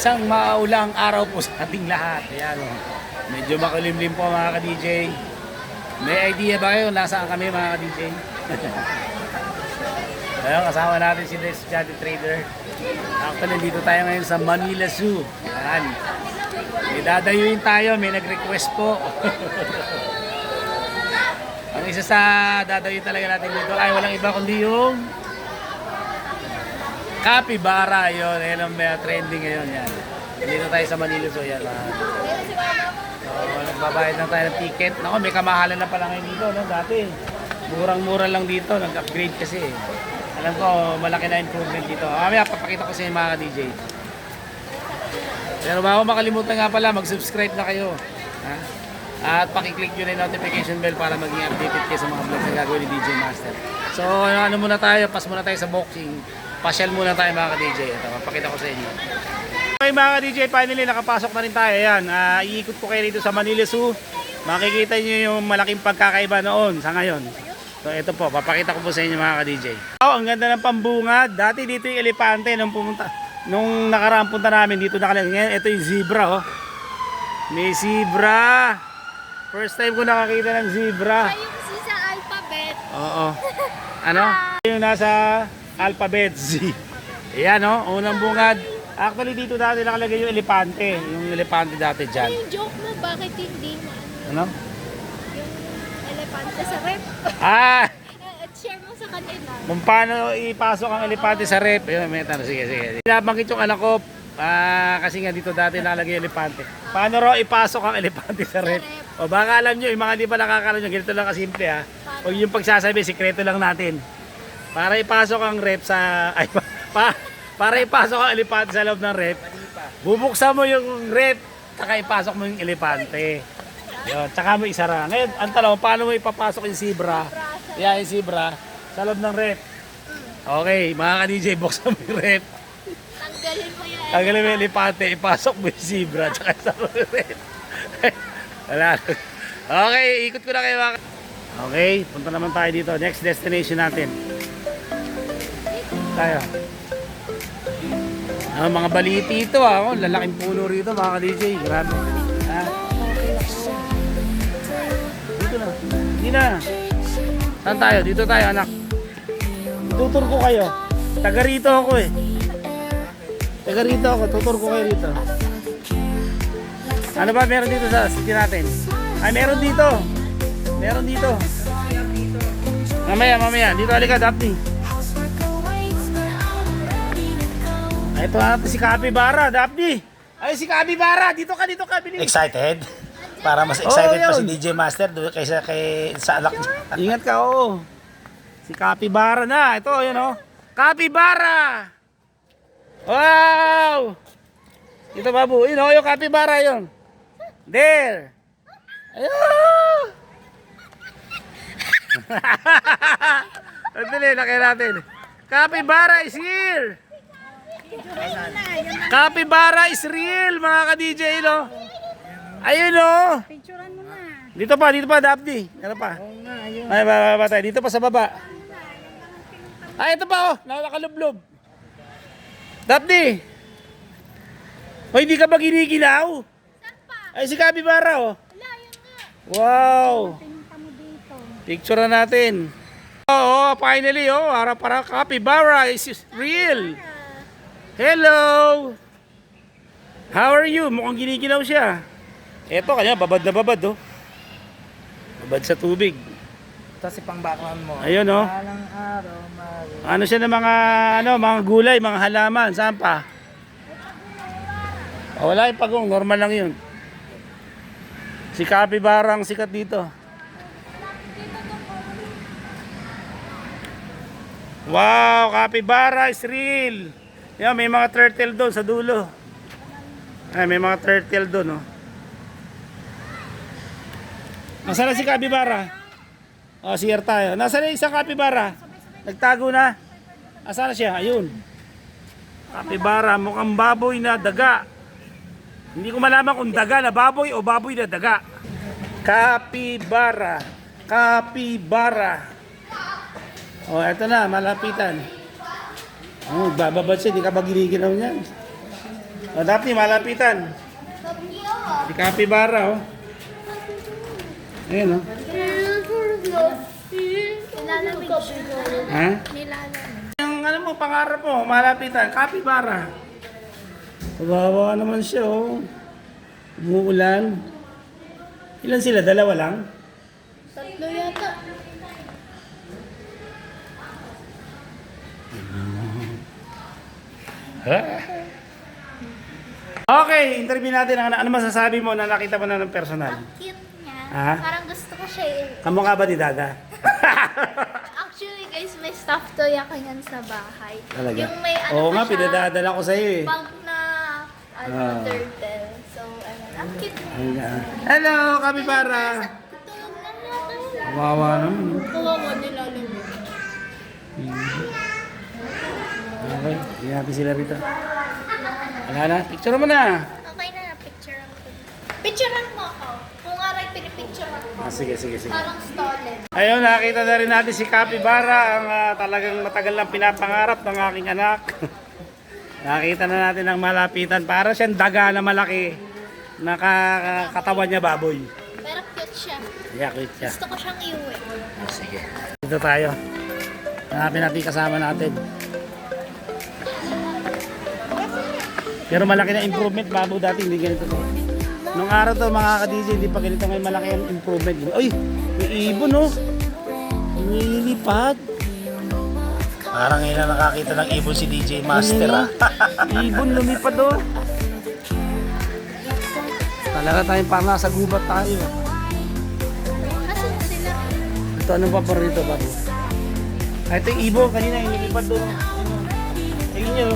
Isang maulang araw po sa ating lahat. Ayan o. Medyo makulimlim po mga ka-DJ. May idea ba kayo nasaan kami mga ka-DJ? Ayun, kasama natin si Des Jati Trader. Actually, dito tayo ngayon sa Manila Zoo. Ayan. May dadayuin tayo, may nag-request po. Ang isa sa dadayuin talaga natin dito ay walang iba kundi yung capybara. Yun, ayun ang trending ngayon. Yan. Dito tayo sa Manila Zoo. Yan. So, nagbabayad lang tayo ng ticket. Naku, may kamahalan na pala ngayon dito. No? Dati, murang-mura lang dito. Nag-upgrade kasi. Alam ko, malaki na improvement dito. Mamaya, papakita ko sa inyo mga ka-DJ. Pero bago makalimutan nga pala, mag-subscribe na kayo. Ha? At pakiclick nyo na yung notification bell para maging updated kayo sa mga vlogs na gagawin ni DJ Master. So, ano muna tayo, pass muna tayo sa boxing. Pasyal muna tayo mga ka-DJ. Ito, papakita ko sa inyo. Okay mga ka-DJ, finally nakapasok na rin tayo. Ayan, iikot ko kayo dito sa Manila Zoo. Makikita nyo yung malaking pagkakaiba noon sa ngayon. So ito po, papakita ko po sa inyo mga ka-DJ. Oh, ang ganda ng pambungad. Dati dito yung elepante nung nakaraang punta namin dito nakalagay. Ngayon ito yung zebra oh. May zebra. First time ko nakakita ng zebra. Ay, yung sa alphabet. Oo. Ano? Yung nasa alphabet Z. Ayan oh, unang bungad. Actually dito dati nakalagay yung elepante. Yung elepante dati dyan. Yung joke mo, bakit hindi mo? Ano? Yung elepante sa rep. Ah! At share mo sa kanila. Kung paano ipasok ang elepante sa rep. Ayun, may tanong. Sige. Nabanggit yung anak ko. Kasi nga dito dati nakalagay yung elepante. Paano raw ipasok ang elepante sa rep? O baka alam nyo, yung mga di pa nakakalam nyo, ganito lang kasimple ha. O yung pagsasabi, sikreto lang natin. Para ipasok ang rep sa... Ay, para ipasok ang elepante sa loob ng rep, bubuksan mo yung rep, saka ipasok mo yung elepante. Yun, tsaka mo isara. Ngayon, ang tanong, paano mo ipapasok yung zebra? Yan, yung zebra, sa loob ng rep. Okay, mga ka-DJ, buksan mo yung rep. Tanggalin mo yan. Tanggalin mo yung elepante, ipasok mo yung zebra, tsaka sa loob ng rep. Wala. Okay, ikot ko na kayo mga. Okay, punta naman tayo dito. Next destination natin. Tayo. Mga baliti ito oh. Lalaking puno rito mga ka-DJ. Grabe. Dito na. Hindi na. Saan tayo? Dito tayo anak. Tutur ko kayo. Taga rito ako eh. Taga rito ako. Tutur ko kayo rito. Ano ba meron dito sa city natin? Ay meron dito. Meron dito. Mamaya. Dito halika Daphne. Ay, ito natin si capybara, Daphne. Ay, si capybara. Dito ka. Bilis. Excited? Para mas excited pa yun. si DJ Master kaysa sa alak niya. Ingat ka, oo. Si capybara na. Ito, yun, oh. Capybara! Wow! Ito, babu. Yun, oh, yung capybara, yun. There. Ayun! Andali, laki natin. Capybara is here! Capybara is real mga ka-DJ no? Ayun no? Picturean mo na. Dito pa Daphne. Ano pa? Ay, baba tayo. Dito pa sa baba. Ay, ito pa oh. Nakakalublob. Daphne. Hoy, hindi ka ba ginigilaw? Ay, si capybara oh. Wow. Picture na natin. Oh, finally oh. Para capybara is real. Hello! How are you? Mukhang ginigilaw siya. Eto, kanya babad na babad, oh. Babad sa tubig. Ito si pang background mo. Ayun, oh. Ano siya ng mga gulay, mga halaman. Saan pa? Oh, wala yung pagong. Normal lang yun. Si capybara ang sikat dito. Wow! Capybara is real! Yan, may mga turtle doon sa dulo. Ay, may mga turtle doon, oh. Nasaan na si capybara? Oh, share tayo. Nasaan na isang capybara? Nagtago na. Nasaan na siya? Ayun. Capybara, mukhang baboy na daga. Hindi ko malaman kung daga na baboy o baboy na daga. Capybara. Oh, eto na, malapitan. Oh, bababad siya, di ka ba giniginaw niyan? O, Daphne, malapitan. Si Capybara, oh. Ayan, oh. Nilalamig siya. Ha? Nilalamig. Yung ano mo, pangarap mo, malapitan, Capybara. Kawawa naman siya, oh. Umuulan. Ilan sila? Dalawa lang? Tatlo yata. Okay, interview natin. Ano masasabi mo na nakita mo na ng personal? Ang cute niya. Ah? Parang gusto ko siya eh. Kamukha ba ni Dada? Actually guys, may stuffed toy ako yan sa bahay. Talaga? Yung may ano Oo pa nga, siya, pinadadala ko sa'yo eh. pag na Ah. turtle. So, ang cute niya. Ayan. Hello, Capybara! Tulog na natin. Kawawa naman. Kawawa nilalamig. Okay, hindi natin sila rito. Wala na, picture mo na. Okay na, picturean ko. Picturean mo ako. Kung nga rin pinipicturean ko. Sige. Parang stolen. Ayun, nakita na rin natin si Capybara, ang talagang matagal lang pinapangarap ng aking anak. Nakita na natin ang malapitan. Para siyang daga na malaki. Nakakatawan niya baboy. Pero cute siya. Yeah, cute siya. Gusto ko siyang iuwi. Sige. Dito tayo. Hanapin natin yung kasama natin. Pero malaki na improvement, babo dati hindi ganito to. Nung araw to mga ka-DJ, hindi pa ganito ngayon malaki ang improvement. Uy, may ibon oh. Nililipad. Parang ngayon na nakakita ng ibon si DJ Master ah. Ibon lumipad oh. Talaga tayong parang nasa gubat tayo. Kasi sila. Ito anong pa rito babo? Ay, ito yung ibon kanina yung lumipad doon. Ayun nyo.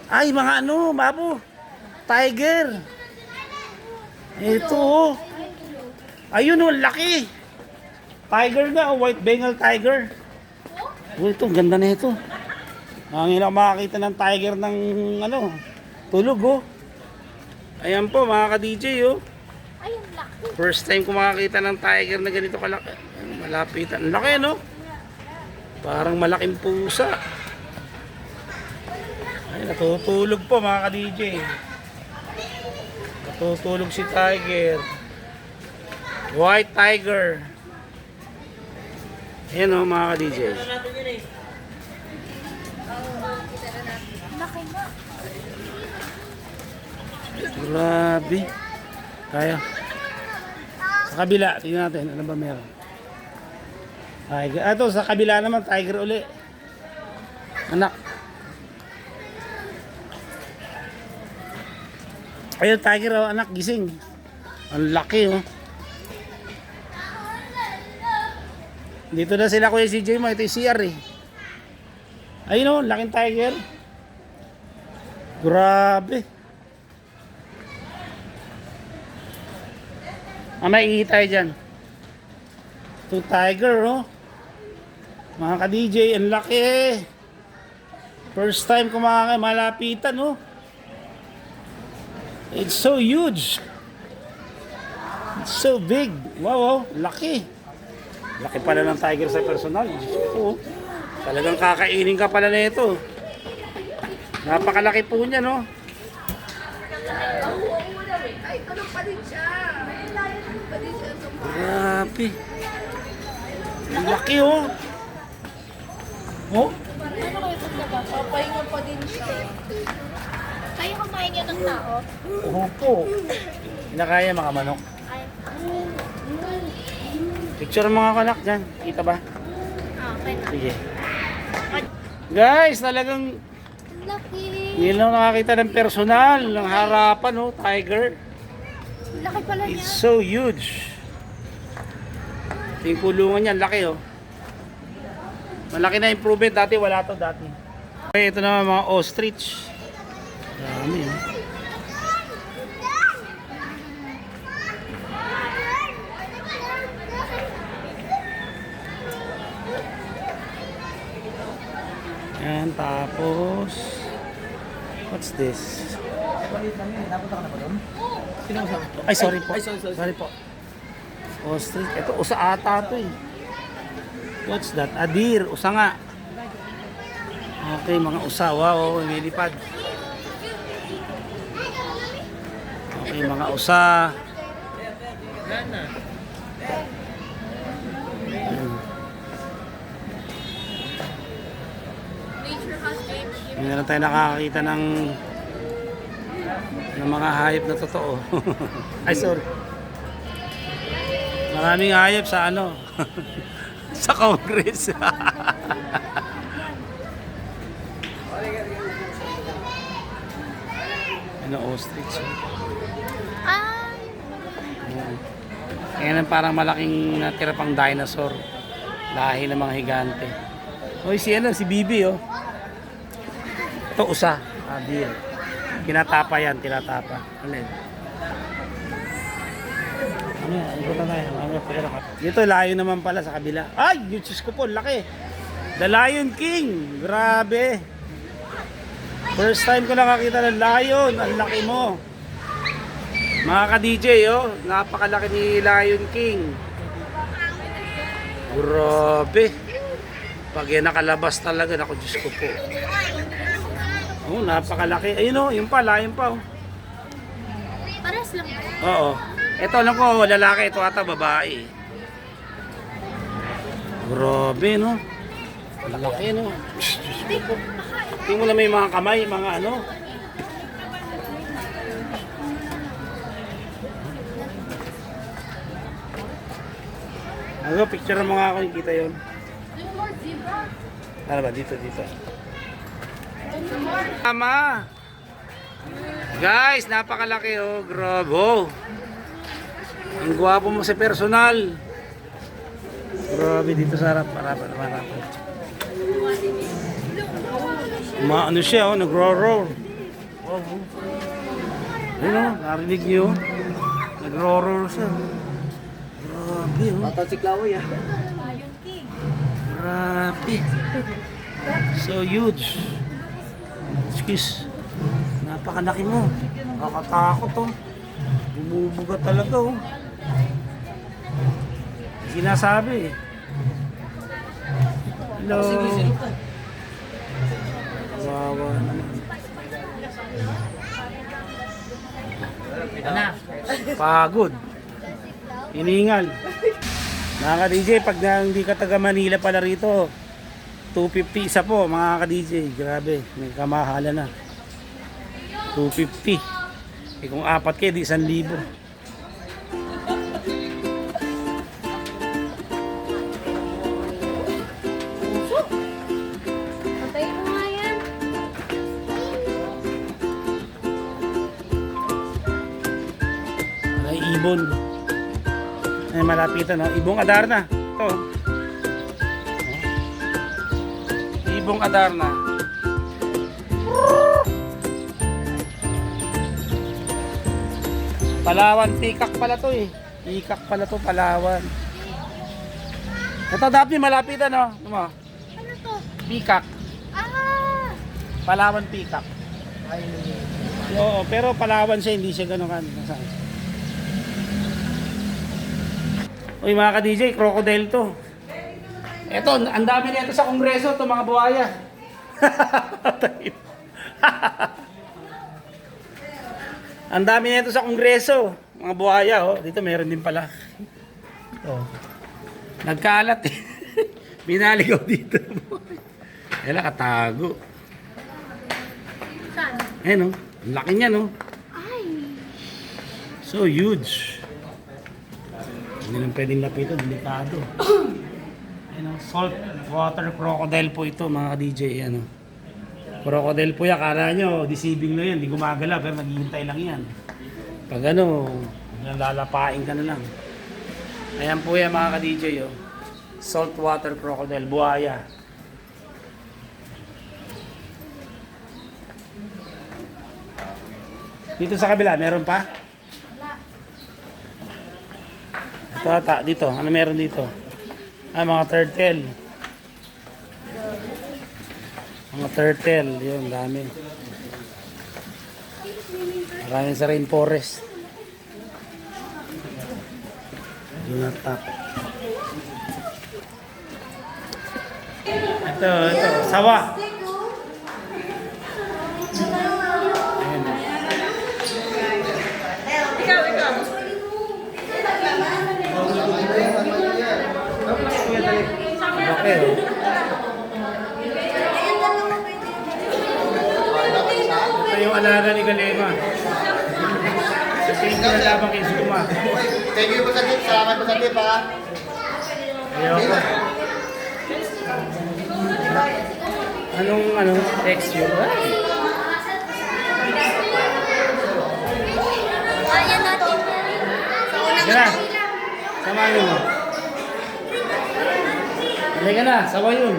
Ay, mga ano, babo. Tiger. Ito, oh. Ayun, oh, laki. Tiger nga, oh, white Bengal tiger. Oh, ito, ganda na ito. Ang ina makakita ng tiger ng, ano, tulog, oh. Ayan po, mga ka-DJ, oh. Ayun, laki. First time ko makakita ng tiger na ganito kalaki. Malapitan. Ang laki, no? Parang malaking pusa. Ay, natutulog po mga ka-DJ. Natutulog si tiger. White tiger. Ayan o mga ka-DJ. Laki na. Grabe. Kaya. Sa kabila, tingnan natin. Ano ba meron? Tiger. Ito, sa kabila naman, tiger uli. Anak. Ayun, tiger, oh, anak, gising. Ang laki, oh. Dito na sila, Kuya CJ mo. Ito yung CR, eh. Ayun, oh, laking tiger. Grabe. May ihi tayo dyan. Ito, tiger, oh. Mga ka-DJ, ang laki, eh. First time ko malapitan, oh. It's so huge. It's so big. Wow, oh, laki. Laki pala ng tiger sa personal. Oh. Talagang kakainin ka pala na ito. Napakalaki po niya, no? Grabe. Ang laki, oh. Oh? Ano kayo pagkaba? Papahinga pa din siya. Kaya kumain niya ng tao? Opo. Kinakaya mga manok. Ay. Picture mga kanak dyan. Kita ba? Okay na. Sige. Guys, talagang Laki. hindi lang nakakita ng personal. Ng harapan, oh, tiger. Laki pala niya. It's so huge. Yung kulungan niya, laki, oh. Malaki na improvement. Dati wala to dati. Okay, ito naman mga ostrich. Dami, oh. Yan, tapos what's this? Ay, sorry po. Sorry po. Ostrich. Ito, usa ata ito eh. What's that? Adir, usa nga. Okay, mga usa. Wow, lumilipad. Okay, mga usa. Nature has game. Hindi na tayo nakakakita ng mga hayop na totoo. Ay, sorry. Maraming hayop sa ano? Sa Congress. Ano, ostrich. Ay! Ayan ang parang malaking natira pang dinosaur. Lahi ng mga higante. Hoy, si Bibi, oh. Ito, usa. Adir. Tinatapa yan, tinatapa. Alin? Ano yan? Ikutan tayo. Dito, layo naman pala sa kabila. Ay, Diyos ko po, laki. The Lion King. Grabe. First time ko nakakita ng lion. Ang laki mo. Mga ka-DJ, oh. Napakalaki ni Lion King. Grabe. Pag yan nakalabas talaga, naku, Diyos ko po. Oh, napakalaki. Ayun, oh, yun pa, oh. Pares lang. Oo. Ito alam ko, lalaki. Ito ata babae. Grabe, no? Lalaki, no? Tingnan mo na may mga kamay, mga ano. Ano, picture mo nga ako, kita yun. Ano ba? Dito. Tama! Guys, napakalaki, oh. Grabe, oh. Ang gwapo mo sa personal. Grabe, dito sa harap. Harapan. Ano siya, oh. Nagro-roar. Oh. Ayun, oh. Narinig niyo. Nagro-roar siya. Grabe, oh. Matasiklaw ya. Grabe. So huge. Excuse. Napakalaki mo. Nakakatakot, oh. Bumubuga talaga, oh. Sinasabi, eh. Hello. Wawa naman. Pagod. Hiningal. Mga ka-DJ, pag hindi ka taga Manila pala rito, 250 isa po, mga ka-DJ. Grabe, may kamahala na. 250. Eh kung apat kayo, di 1,000. Patay mo nga yan. Ay, ibon. Ay, malapitan, no? Ibong Adarna. Ito. Ibong Adarna. Palawan, pikak pala to, eh. Pikak pala to, Palawan. Ito, dapat malapitan, no? Ano to? Pikak. Ah! Palawan, pikak. Oo, pero Palawan siya, hindi siya ganun kan. Uy, mga ka-DJ, crocodile to. Eto, ang dami nito sa kongreso, to mga buhaya. Ang dami nito sa kongreso, mga buhaya, oh. Dito meron din pala. Oh. Nagkalat, eh. Binaligaw dito. Kaya katago. Saan? Ayan, oh. Ang laki niya, no? Ay! So huge. Hindi lang pwedeng lapitan, delikado. Ayan, salt water crocodile po ito, mga ka-DJ. Ano? Crocodile po yan, kala nyo, deceiving lang yan, di gumagala, pero naghihintay lang yan. Pag ano, lalapain ka na lang. Ayan po yan, mga ka-DJ. Oh. Salt water crocodile, buhaya. Dito sa kabila, meron pa? Ito ata, dito. Ano meron dito? Ah, mga turtle. Mga turtle. Yun, dami. Maraming sa rainforest. Do not tap. Ito, sawa. Ayan. Okay, oh. Ito yung alaga ni Galema. Kasi yung pinalaban kay Zuma. Thank you po sa tip. Salamat po sa tip ha. Ayoko. Anong texture? Kaya natin yan. Sa unang Yan na. Samahin mo. Halika na, sawa yun.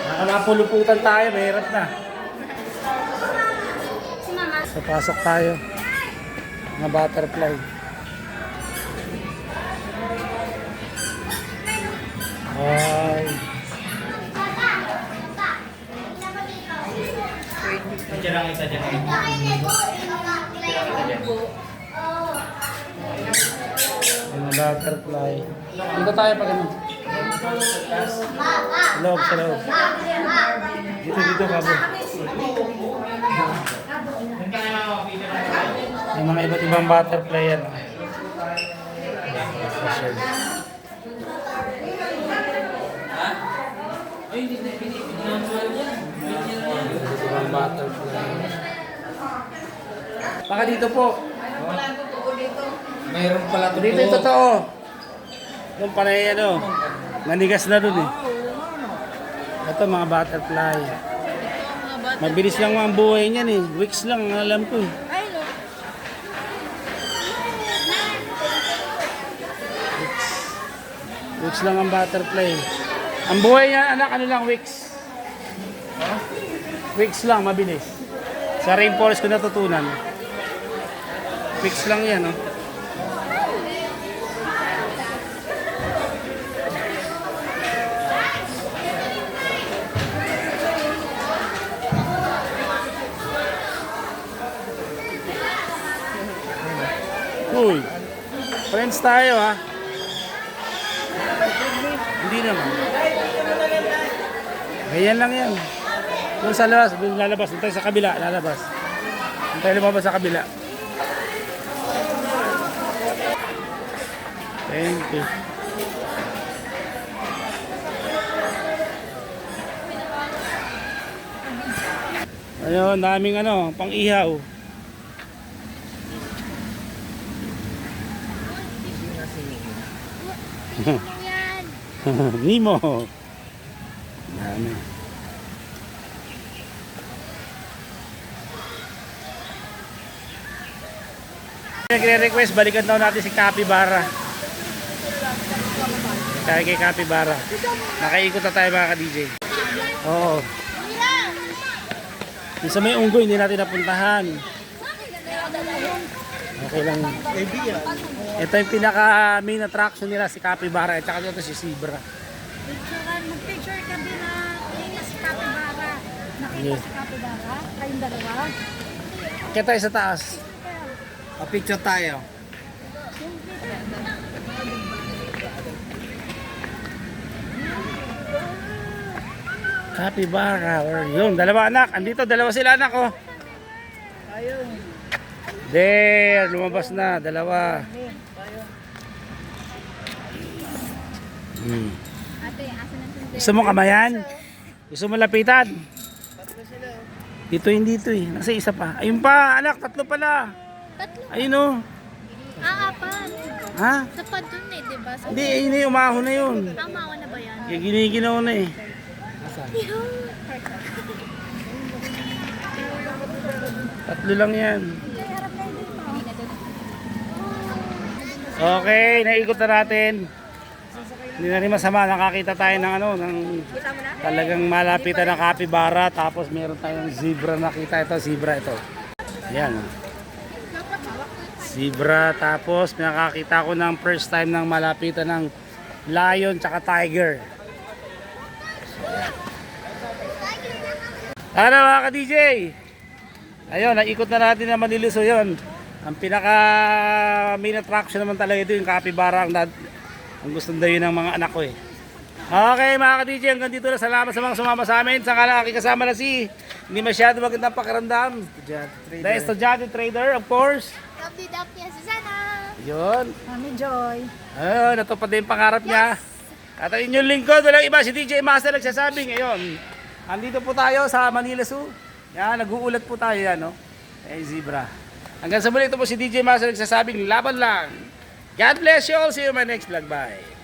Nakamapuluputan tayo, mahirap na. si Mama. So, pasok tayo. Mga butterfly. Ay. Mga butterfly. Dito tayo pag ano. Sa loob, sa loob. Dito, kabo. May mga iba't ibang butterfly yan. Special. Iba't ibang butterfly. Baka dito po. Mayroon pala ito. Dito yung totoo. Doon pa na yung ano. Nanigas na dun eh. Ito mga butterfly. Mabilis lang mga buhay niyan eh. Weeks lang ang alam ko eh. Ay, no. Weeks lang ang butterfly. Ang buhay niya anak ano lang weeks. Weeks lang mabilis. Sa rainforest ko natutunan. Weeks lang yan oh. Uy, friends tayo ha. Hindi naman. Ganyan lang yan. Doon sa labas, doon lalabas. Doon tayo sa kabila, lalabas. Doon tayo lumabas sa kabila. Thank you. Ayun, daming ano, pang ihaw. Yan. Nemo. Dami. Nagre-request, balikan daw natin si Capybara. Kaya kay Capybara. Nakaikot na tayo mga ka-DJ. Oo. Yung sa may unggoy, hindi natin napuntahan. Okay lang. Ito yung pinaka main attraction nila, si Capybara. At saka dito si Zebra. Mag-picture ka din na si Capybara. Nakita Yes. si Capybara? Kayong dalawa? Kaya tayo sa taas. Picture tayo. Capybara. Yun, dalawa anak. Andito, dalawa sila anak oh. There, lumabas na, dalawa. Ate, asan ang sundin? Gusto mo kamayan? Gusto mo lapitan? Dito hindi dito eh. Nasa isa pa. Ayun pa, anak, tatlo pala. Tatlo. Ayun oh. Apat. Ha? Sapat dun eh, diba? So, Hindi, ayun na yung umahon na yun. tama ko na ba yan? Kaya giniginaw na eh. Tatlo lang yan. Okay, naikot na natin. Hindi na rin masama, nakakita tayo ng ano, ng talagang malapitan ng capybara, tapos meron tayong zebra nakita. Ito, zebra ito. Ayan. Zebra, tapos nakakita ko ng first time ng malapitan ng lion tsaka tiger. Ano mga ka-DJ? Ayun, naikot na natin na Maniluso yun. Ang pinaka main attraction naman talaga ito yung capybara ang gustong daw yun ng mga anak ko eh. Okay mga ka-DJ, hanggang dito na. Salamat sa mga sumama sa amin. Sa aking kasama na si hindi masyado magandang pakiramdam. The Estudyante Trader, of course. Dap niya si Sana. Yun. Mami Joy. Ayun, natupad din yung pangarap niya. At ang inyong lingkod, walang iba, si DJ Master nagsasabi ngayon. Andito po tayo sa Manila Zoo. Yan, nag-uulat po tayo yan, no? Eh, zebra. Hanggang sa muli, ito po si DJ Master nagsasabing laban lang. God bless you all. See you in my next vlog. Bye.